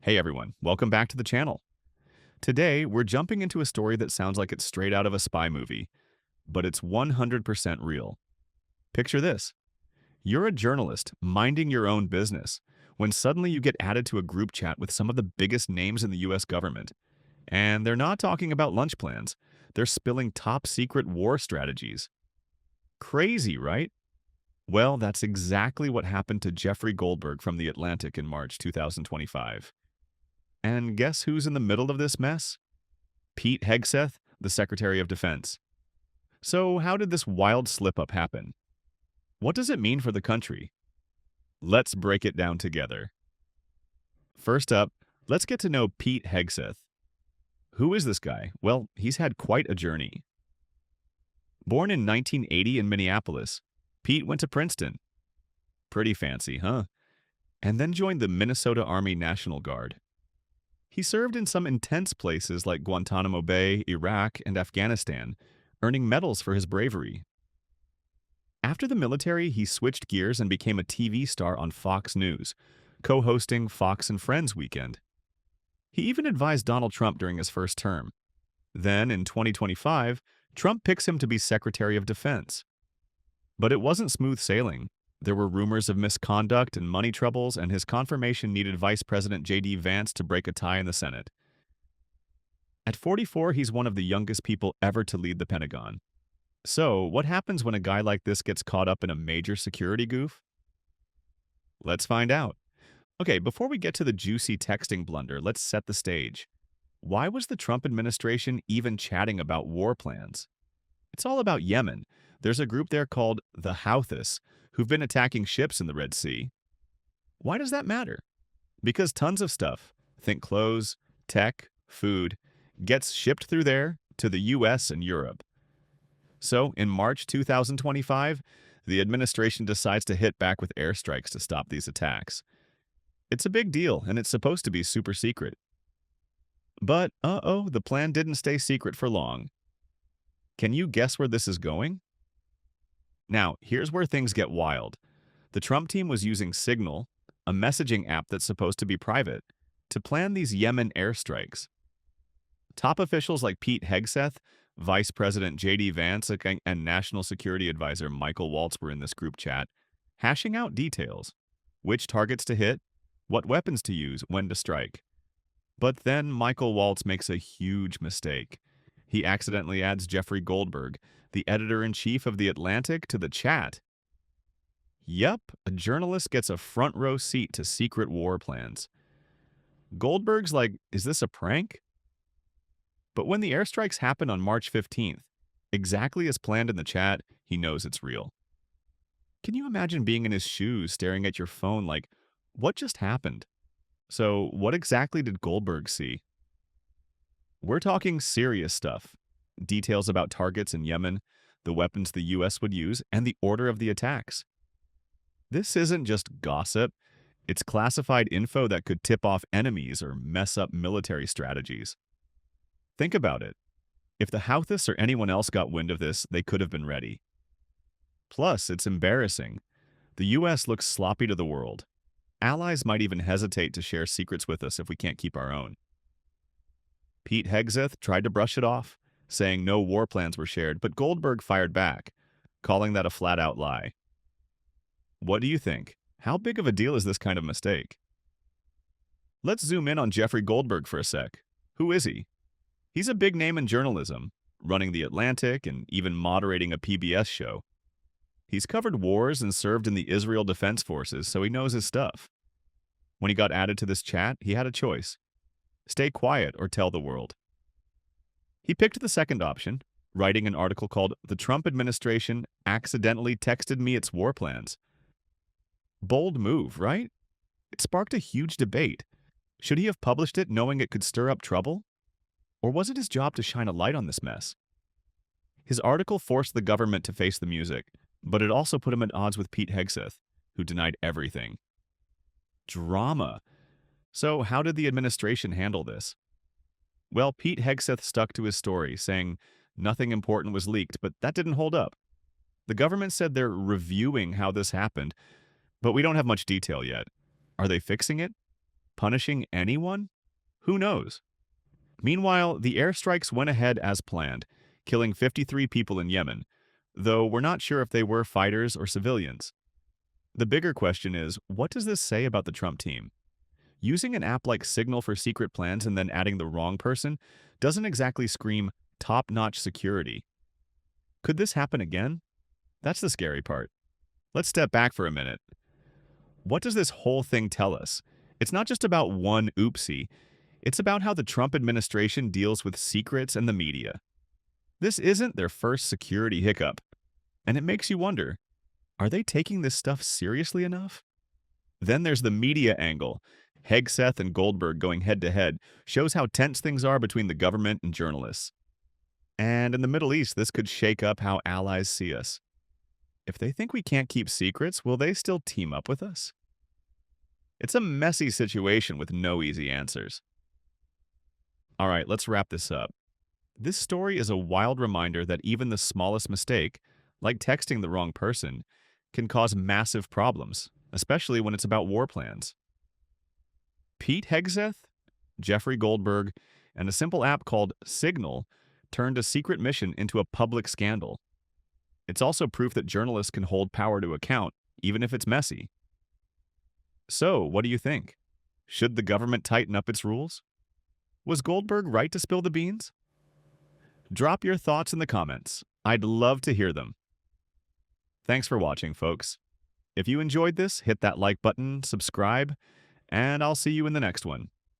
Hey everyone, welcome back to the channel. Today, we're jumping into a story that sounds like it's straight out of a spy movie, but it's 100% real. Picture this. You're a journalist minding your own business when suddenly you get added to a group chat with some of the biggest names in the US government. And they're not talking about lunch plans. They're spilling top secret war strategies. Crazy, right? Well, that's exactly what happened to Jeffrey Goldberg from The Atlantic in March 2025. And guess who's in the middle of this mess? Pete Hegseth, the Secretary of Defense. So, how did this wild slip up happen? What does it mean for the country? Let's break it down together. First up, let's get to know Pete Hegseth. Who is this guy? Well, he's had quite a journey. Born in 1980 in Minneapolis, Pete went to Princeton. Pretty fancy, huh? And then joined the Minnesota Army National Guard. He served in some intense places like Guantanamo Bay, Iraq, and Afghanistan, earning medals for his bravery. After the military, he switched gears and became a TV star on Fox News, co-hosting Fox and Friends Weekend. He even advised Donald Trump during his first term. Then, in 2025, Trump picks him to be Secretary of Defense. But it wasn't smooth sailing. There were rumors of misconduct and money troubles, and his confirmation needed Vice President J.D. Vance to break a tie in the Senate. At 44, he's one of the youngest people ever to lead the Pentagon. So, what happens when a guy like this gets caught up in a major security goof? Let's find out. Okay, before we get to the juicy texting blunder, let's set the stage. Why was the Trump administration even chatting about war plans? It's all about Yemen. There's a group there called the Houthis, who've been attacking ships in the Red Sea. Why does that matter? Because tons of stuff, think clothes, tech, food, gets shipped through there to the US and Europe. So, in March 2025, the administration decides to hit back with airstrikes to stop these attacks. It's a big deal, and it's supposed to be super secret. But, the plan didn't stay secret for long. Can you guess where this is going? Now, here's where things get wild. The Trump team was using Signal, a messaging app that's supposed to be private, to plan these Yemen airstrikes. Top officials like Pete Hegseth, Vice President J.D. Vance, and National Security Advisor Michael Waltz were in this group chat, hashing out details. Which targets to hit, what weapons to use, when to strike. But then Michael Waltz makes a huge mistake. He accidentally adds Jeffrey Goldberg, the editor-in-chief of The Atlantic, to the chat. Yep, a journalist gets a front-row seat to secret war plans. Goldberg's like, is this a prank? But when the airstrikes happen on March 15th, exactly as planned in the chat, he knows it's real. Can you imagine being in his shoes, staring at your phone like, what just happened? So, what exactly did Goldberg see? We're talking serious stuff. Details about targets in Yemen, the weapons the US would use, and the order of the attacks. This isn't just gossip. It's classified info that could tip off enemies or mess up military strategies. Think about it. If the Houthis or anyone else got wind of this, they could have been ready. Plus, it's embarrassing. The US looks sloppy to the world. Allies might even hesitate to share secrets with us if we can't keep our own. Pete Hegseth tried to brush it off, saying no war plans were shared, but Goldberg fired back, calling that a flat-out lie. What do you think? How big of a deal is this kind of mistake? Let's zoom in on Jeffrey Goldberg for a sec. Who is he? He's a big name in journalism, running The Atlantic and even moderating a PBS show. He's covered wars and served in the Israel Defense Forces, so he knows his stuff. When he got added to this chat, he had a choice. Stay quiet or tell the world. He picked the second option, writing an article called "The Trump Administration Accidentally Texted Me Its War Plans." Bold move, right? It sparked a huge debate. Should he have published it knowing it could stir up trouble? Or was it his job to shine a light on this mess? His article forced the government to face the music, but it also put him at odds with Pete Hegseth, who denied everything. Drama. So how did the administration handle this? Well, Pete Hegseth stuck to his story, saying nothing important was leaked, but that didn't hold up. The government said they're reviewing how this happened, but we don't have much detail yet. Are they fixing it? Punishing anyone? Who knows? Meanwhile, the airstrikes went ahead as planned, killing 53 people in Yemen, though we're not sure if they were fighters or civilians. The bigger question is, what does this say about the Trump team? Using an app like Signal for secret plans and then adding the wrong person doesn't exactly scream top-notch security. Could this happen again? That's the scary part. Let's step back for a minute. What does this whole thing tell us? It's not just about one oopsie. It's about how the Trump administration deals with secrets and the media. This isn't their first security hiccup. And it makes you wonder, are they taking this stuff seriously enough? Then there's the media angle. Hegseth and Goldberg going head-to-head shows how tense things are between the government and journalists. And in the Middle East, this could shake up how allies see us. If they think we can't keep secrets, will they still team up with us? It's a messy situation with no easy answers. All right, let's wrap this up. This story is a wild reminder that even the smallest mistake, like texting the wrong person, can cause massive problems, especially when it's about war plans. Pete Hegseth, Jeffrey Goldberg, and a simple app called Signal turned a secret mission into a public scandal. It's also proof that journalists can hold power to account, even if it's messy. So, what do you think? Should the government tighten up its rules? Was Goldberg right to spill the beans? Drop your thoughts in the comments. I'd love to hear them. Thanks for watching, folks. If you enjoyed this, hit that like button, subscribe, and I'll see you in the next one.